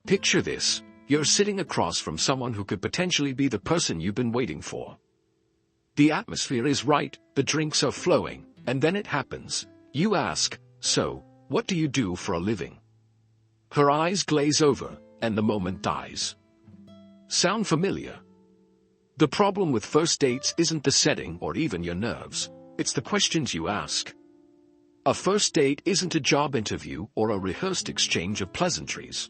Picture this: you're sitting across from someone who could potentially be the person you've been waiting for. The atmosphere is right, the drinks are flowing, and then it happens. You ask, "So, what do you do for a living?" Her eyes glaze over, and the moment dies. Sound familiar? The problem with first dates isn't the setting or even your nerves, it's the questions you ask. A first date isn't a job interview or a rehearsed exchange of pleasantries.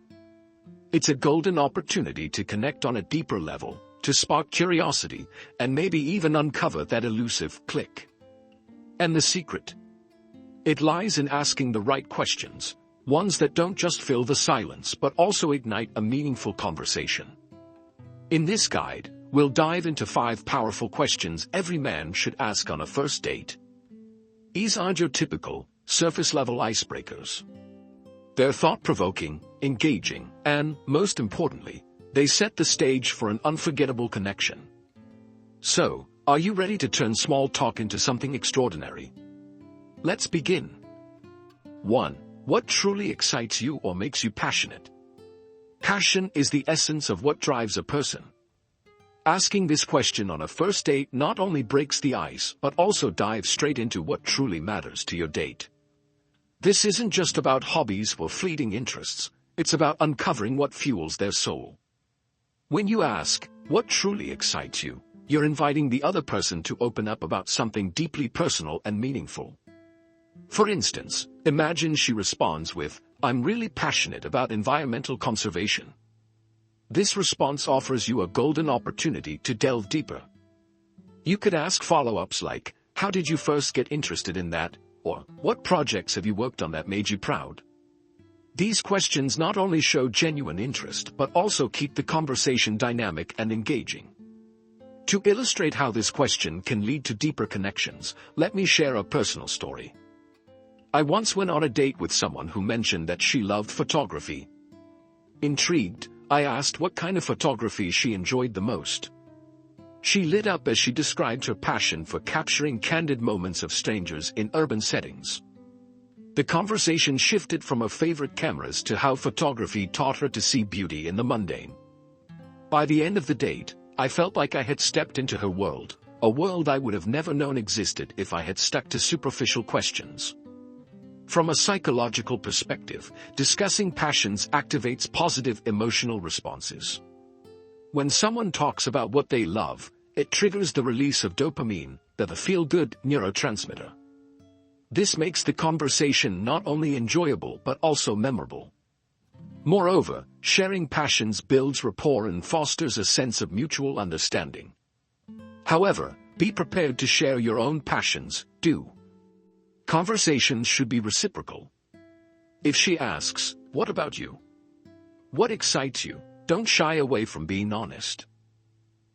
It's a golden opportunity to connect on a deeper level, to spark curiosity, and maybe even uncover that elusive click. And the secret? It lies in asking the right questions, ones that don't just fill the silence but also ignite a meaningful conversation. In this guide, we'll dive into 5 powerful questions every man should ask on a first date. These aren't your typical, surface-level icebreakers. They're thought-provoking, engaging, and, most importantly, they set the stage for an unforgettable connection. So, are you ready to turn small talk into something extraordinary? Let's begin. 1. What truly excites you or makes you passionate? Passion is the essence of what drives a person. Asking this question on a first date not only breaks the ice but also dives straight into what truly matters to your date. This isn't just about hobbies or fleeting interests, it's about uncovering what fuels their soul. When you ask, "What truly excites you?" you're inviting the other person to open up about something deeply personal and meaningful. For instance, imagine she responds with, "I'm really passionate about environmental conservation." This response offers you a golden opportunity to delve deeper. You could ask follow-ups like, "How did you first get interested in that?" or "What projects have you worked on that made you proud?" These questions not only show genuine interest but also keep the conversation dynamic and engaging. To illustrate how this question can lead to deeper connections, let me share a personal story. I once went on a date with someone who mentioned that she loved photography. Intrigued, I asked what kind of photography she enjoyed the most. She lit up as she described her passion for capturing candid moments of strangers in urban settings. The conversation shifted from her favorite cameras to how photography taught her to see beauty in the mundane. By the end of the date, I felt like I had stepped into her world, a world I would have never known existed if I had stuck to superficial questions. From a psychological perspective, discussing passions activates positive emotional responses. When someone talks about what they love, it triggers the release of dopamine, the feel-good neurotransmitter. This makes the conversation not only enjoyable but also memorable. Moreover, sharing passions builds rapport and fosters a sense of mutual understanding. However, be prepared to share your own passions, too. Conversations should be reciprocal. If she asks, "What about you? What excites you?" don't shy away from being honest.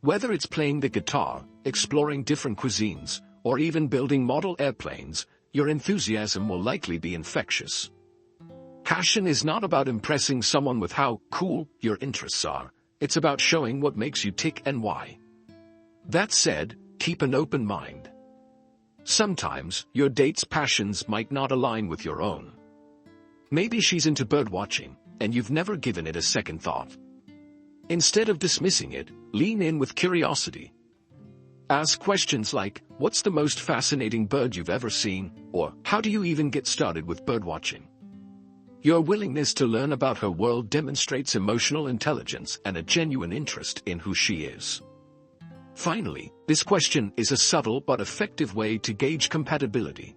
Whether it's playing the guitar, exploring different cuisines, or even building model airplanes, your enthusiasm will likely be infectious. Passion is not about impressing someone with how cool your interests are, it's about showing what makes you tick and why. That said, keep an open mind. Sometimes, your date's passions might not align with your own. Maybe she's into birdwatching, and you've never given it a second thought. Instead of dismissing it, lean in with curiosity. Ask questions like, "What's the most fascinating bird you've ever seen?" or "How do you even get started with birdwatching?" Your willingness to learn about her world demonstrates emotional intelligence and a genuine interest in who she is. Finally, this question is a subtle but effective way to gauge compatibility.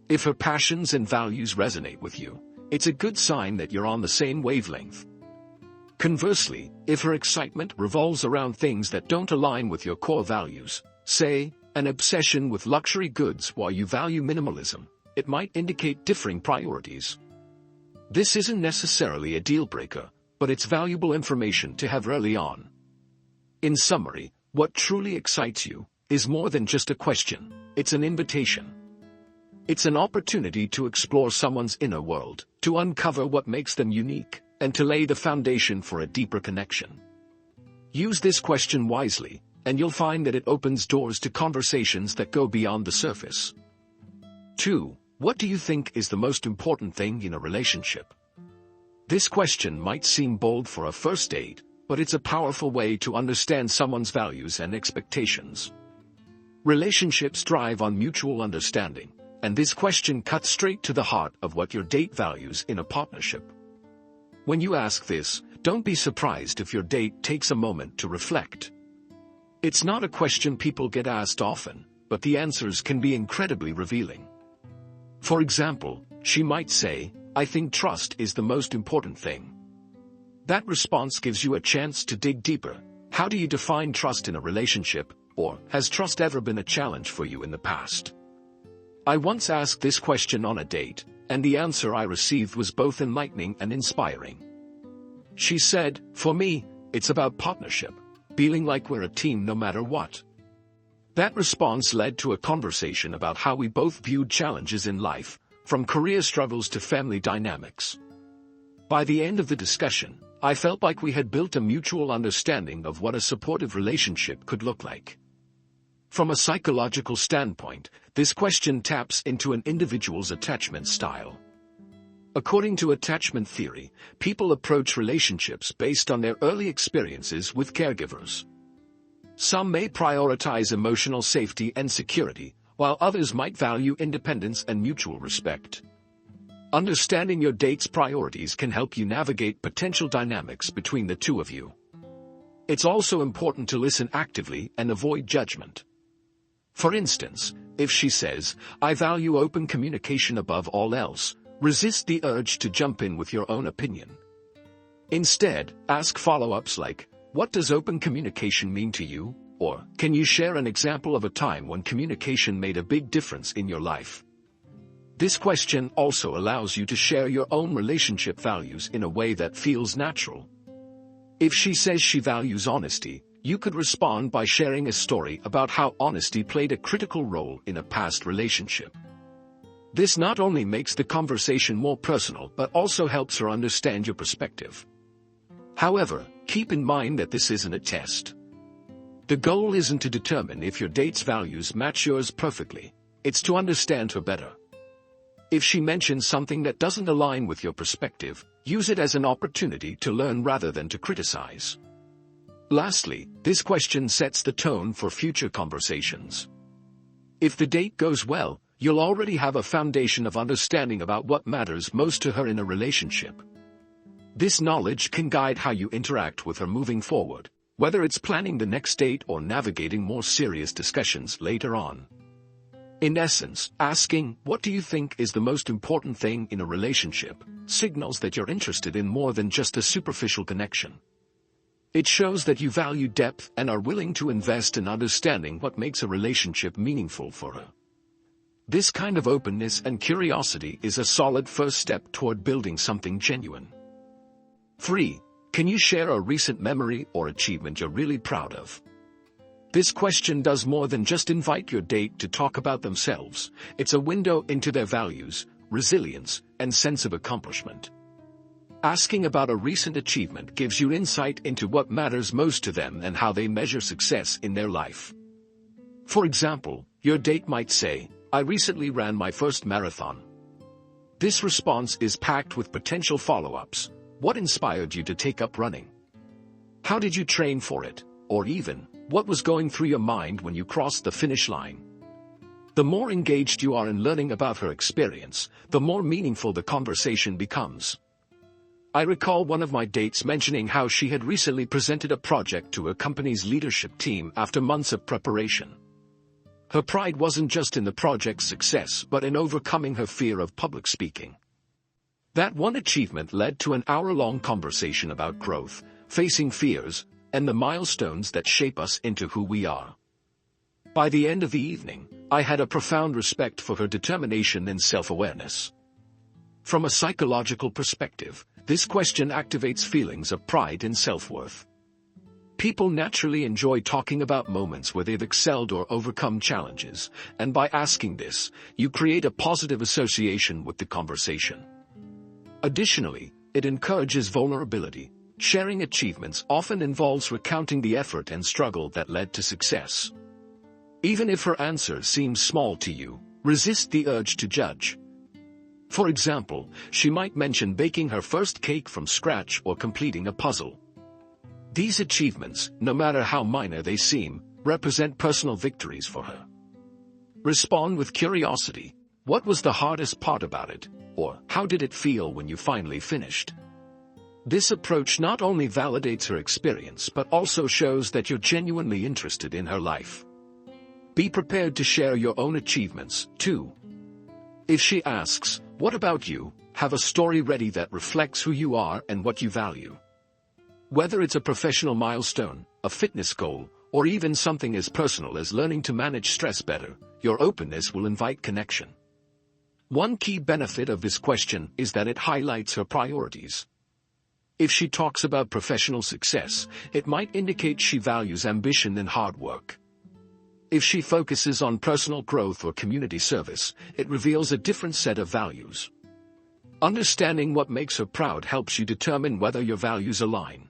If her passions and values resonate with you, it's a good sign that you're on the same wavelength. Conversely, if her excitement revolves around things that don't align with your core values, say, an obsession with luxury goods while you value minimalism, it might indicate differing priorities. This isn't necessarily a deal-breaker, but it's valuable information to have early on. In summary, what truly excites you is more than just a question, it's an invitation. It's an opportunity to explore someone's inner world, to uncover what makes them unique, and to lay the foundation for a deeper connection. Use this question wisely, and you'll find that it opens doors to conversations that go beyond the surface. 2. What do you think is the most important thing in a relationship? This question might seem bold for a first date, but it's a powerful way to understand someone's values and expectations. Relationships thrive on mutual understanding, and this question cuts straight to the heart of what your date values in a partnership. When you ask this, don't be surprised if your date takes a moment to reflect. It's not a question people get asked often, but the answers can be incredibly revealing. For example, she might say, "I think trust is the most important thing." That response gives you a chance to dig deeper. How do you define trust in a relationship, or has trust ever been a challenge for you in the past? I once asked this question on a date, and the answer I received was both enlightening and inspiring. She said, "For me, it's about partnership, feeling like we're a team no matter what." That response led to a conversation about how we both viewed challenges in life, from career struggles to family dynamics. By the end of the discussion, I felt like we had built a mutual understanding of what a supportive relationship could look like. From a psychological standpoint, this question taps into an individual's attachment style. According to attachment theory, people approach relationships based on their early experiences with caregivers. Some may prioritize emotional safety and security, while others might value independence and mutual respect. Understanding your date's priorities can help you navigate potential dynamics between the two of you. It's also important to listen actively and avoid judgment. For instance, if she says, "I value open communication above all else," resist the urge to jump in with your own opinion. Instead, ask follow-ups like, "What does open communication mean to you?" Or, "Can you share an example of a time when communication made a big difference in your life?" This question also allows you to share your own relationship values in a way that feels natural. If she says she values honesty, you could respond by sharing a story about how honesty played a critical role in a past relationship. This not only makes the conversation more personal but also helps her understand your perspective. However, keep in mind that this isn't a test. The goal isn't to determine if your date's values match yours perfectly, it's to understand her better. If she mentions something that doesn't align with your perspective, use it as an opportunity to learn rather than to criticize. Lastly, this question sets the tone for future conversations. If the date goes well, you'll already have a foundation of understanding about what matters most to her in a relationship. This knowledge can guide how you interact with her moving forward, whether it's planning the next date or navigating more serious discussions later on. In essence, asking, "What do you think is the most important thing in a relationship?" signals that you're interested in more than just a superficial connection. It shows that you value depth and are willing to invest in understanding what makes a relationship meaningful for her. This kind of openness and curiosity is a solid first step toward building something genuine. 3. Can you share a recent memory or achievement you're really proud of? This question does more than just invite your date to talk about themselves. It's a window into their values, resilience, and sense of accomplishment. Asking about a recent achievement gives you insight into what matters most to them and how they measure success in their life. For example, your date might say, "I recently ran my first marathon." This response is packed with potential follow-ups. What inspired you to take up running? How did you train for it? Or even, what was going through your mind when you crossed the finish line? The more engaged you are in learning about her experience, the more meaningful the conversation becomes. I recall one of my dates mentioning how she had recently presented a project to her company's leadership team after months of preparation. Her pride wasn't just in the project's success but in overcoming her fear of public speaking. That one achievement led to an hour-long conversation about growth, facing fears, and the milestones that shape us into who we are. By the end of the evening, I had a profound respect for her determination and self-awareness. From a psychological perspective, this question activates feelings of pride and self-worth. People naturally enjoy talking about moments where they've excelled or overcome challenges, and by asking this, you create a positive association with the conversation. Additionally, it encourages vulnerability. Sharing achievements often involves recounting the effort and struggle that led to success. Even if her answer seems small to you, resist the urge to judge. For example, she might mention baking her first cake from scratch or completing a puzzle. These achievements, no matter how minor they seem, represent personal victories for her. Respond with curiosity. What was the hardest part about it? Or, how did it feel when you finally finished? This approach not only validates her experience but also shows that you're genuinely interested in her life. Be prepared to share your own achievements, too. If she asks, "What about you?" have a story ready that reflects who you are and what you value. Whether it's a professional milestone, a fitness goal, or even something as personal as learning to manage stress better, your openness will invite connection. One key benefit of this question is that it highlights her priorities. If she talks about professional success, it might indicate she values ambition and hard work. If she focuses on personal growth or community service, it reveals a different set of values. Understanding what makes her proud helps you determine whether your values align.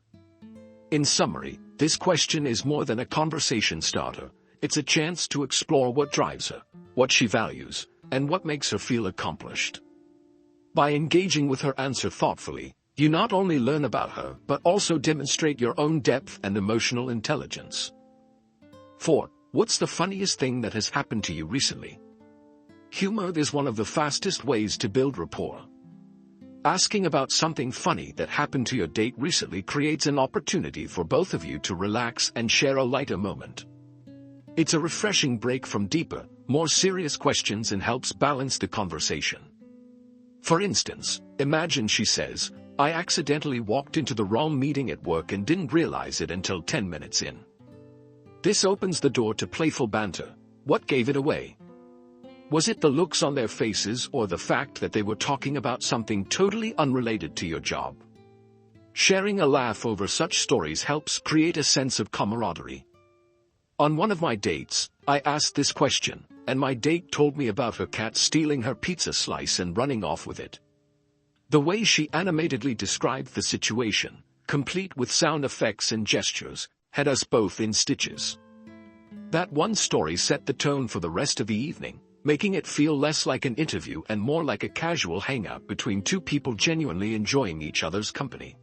In summary, this question is more than a conversation starter. It's a chance to explore what drives her, what she values, and what makes her feel accomplished. By engaging with her answer thoughtfully, you not only learn about her but also demonstrate your own depth and emotional intelligence. 4. What's the funniest thing that has happened to you recently? Humor is one of the fastest ways to build rapport. Asking about something funny that happened to your date recently creates an opportunity for both of you to relax and share a lighter moment. It's a refreshing break from deeper, more serious questions and helps balance the conversation. For instance, imagine she says, "I accidentally walked into the wrong meeting at work and didn't realize it until 10 minutes in." This opens the door to playful banter. What gave it away? Was it the looks on their faces or the fact that they were talking about something totally unrelated to your job? Sharing a laugh over such stories helps create a sense of camaraderie. On one of my dates, I asked this question, and my date told me about her cat stealing her pizza slice and running off with it. The way she animatedly described the situation, complete with sound effects and gestures, had us both in stitches. That one story set the tone for the rest of the evening, making it feel less like an interview and more like a casual hangout between two people genuinely enjoying each other's company.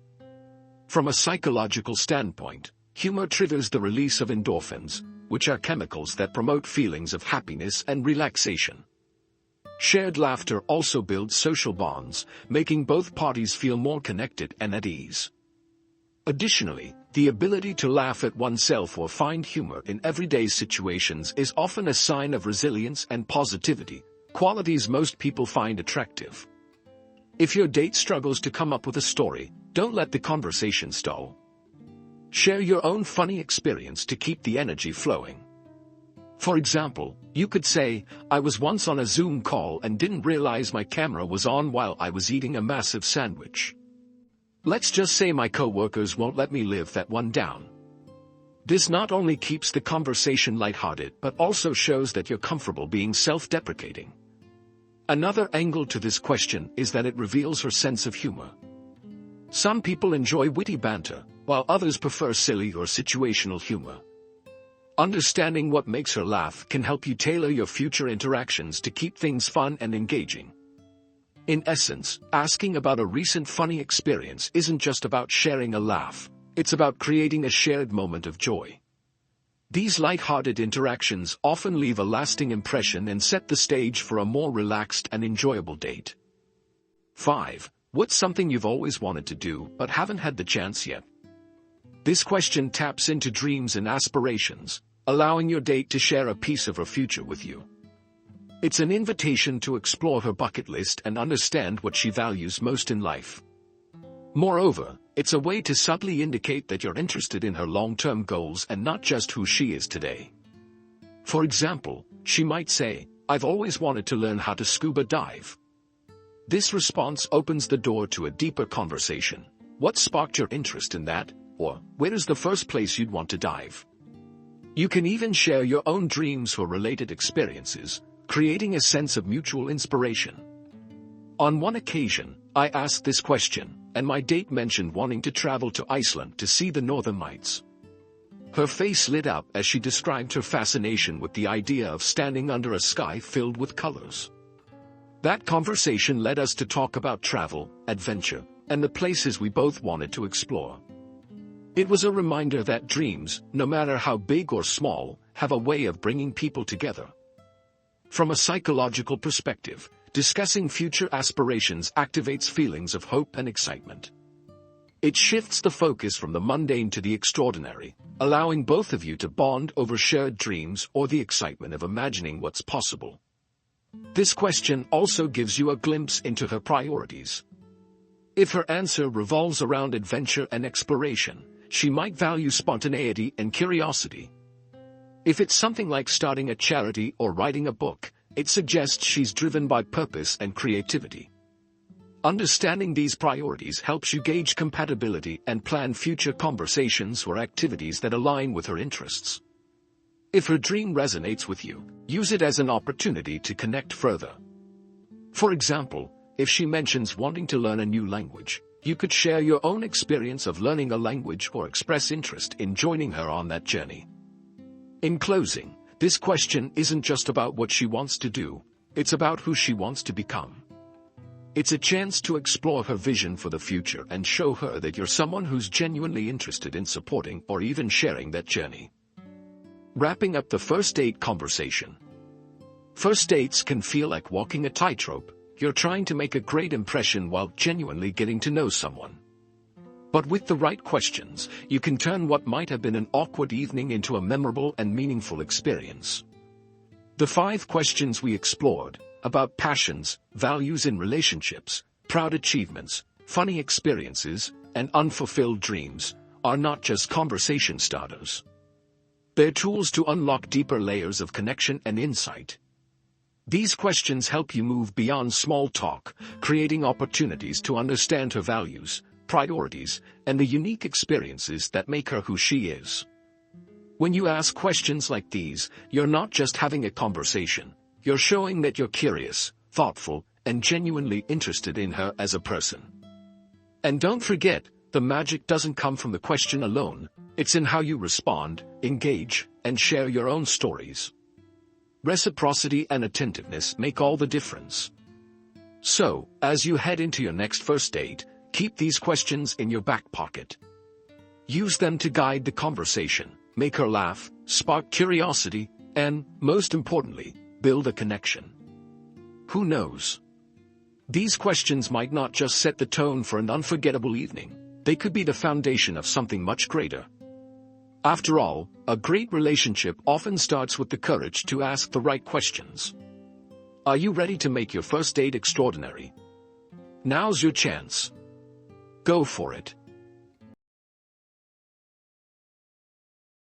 From a psychological standpoint, humor triggers the release of endorphins, which are chemicals that promote feelings of happiness and relaxation. Shared laughter also builds social bonds, making both parties feel more connected and at ease. Additionally, the ability to laugh at oneself or find humor in everyday situations is often a sign of resilience and positivity, qualities most people find attractive. If your date struggles to come up with a story, don't let the conversation stall. Share your own funny experience to keep the energy flowing. For example, you could say, "I was once on a Zoom call and didn't realize my camera was on while I was eating a massive sandwich. Let's just say my coworkers won't let me live that one down." This not only keeps the conversation lighthearted but also shows that you're comfortable being self-deprecating. Another angle to this question is that it reveals her sense of humor. Some people enjoy witty banter, while others prefer silly or situational humor. Understanding what makes her laugh can help you tailor your future interactions to keep things fun and engaging. In essence, asking about a recent funny experience isn't just about sharing a laugh, it's about creating a shared moment of joy. These light-hearted interactions often leave a lasting impression and set the stage for a more relaxed and enjoyable date. 5. What's something you've always wanted to do but haven't had the chance yet? This question taps into dreams and aspirations, allowing your date to share a piece of her future with you. It's an invitation to explore her bucket list and understand what she values most in life. Moreover, it's a way to subtly indicate that you're interested in her long-term goals and not just who she is today. For example, she might say, "I've always wanted to learn how to scuba dive." This response opens the door to a deeper conversation. What sparked your interest in that? Or, where is the first place you'd want to dive? You can even share your own dreams or related experiences, creating a sense of mutual inspiration. On one occasion, I asked this question, and my date mentioned wanting to travel to Iceland to see the Northern Lights. Her face lit up as she described her fascination with the idea of standing under a sky filled with colors. That conversation led us to talk about travel, adventure, and the places we both wanted to explore. It was a reminder that dreams, no matter how big or small, have a way of bringing people together. From a psychological perspective, discussing future aspirations activates feelings of hope and excitement. It shifts the focus from the mundane to the extraordinary, allowing both of you to bond over shared dreams or the excitement of imagining what's possible. This question also gives you a glimpse into her priorities. If her answer revolves around adventure and exploration, she might value spontaneity and curiosity. If it's something like starting a charity or writing a book, it suggests she's driven by purpose and creativity. Understanding these priorities helps you gauge compatibility and plan future conversations or activities that align with her interests. If her dream resonates with you, use it as an opportunity to connect further. For example, if she mentions wanting to learn a new language, you could share your own experience of learning a language or express interest in joining her on that journey. In closing, this question isn't just about what she wants to do, it's about who she wants to become. It's a chance to explore her vision for the future and show her that you're someone who's genuinely interested in supporting or even sharing that journey. Wrapping up the first date conversation. First dates can feel like walking a tightrope. You're trying to make a great impression while genuinely getting to know someone. But with the right questions, you can turn what might have been an awkward evening into a memorable and meaningful experience. The 5 questions we explored, about passions, values in relationships, proud achievements, funny experiences, and unfulfilled dreams, are not just conversation starters. They're tools to unlock deeper layers of connection and insight. These questions help you move beyond small talk, creating opportunities to understand her values, priorities, and the unique experiences that make her who she is. When you ask questions like these, you're not just having a conversation, you're showing that you're curious, thoughtful, and genuinely interested in her as a person. And don't forget, the magic doesn't come from the question alone, it's in how you respond, engage, and share your own stories. Reciprocity and attentiveness make all the difference. So, as you head into your next first date, keep these questions in your back pocket. Use them to guide the conversation, make her laugh, spark curiosity, and, most importantly, build a connection. Who knows? These questions might not just set the tone for an unforgettable evening, they could be the foundation of something much greater. After all, a great relationship often starts with the courage to ask the right questions. Are you ready to make your first date extraordinary? Now's your chance. Go for it.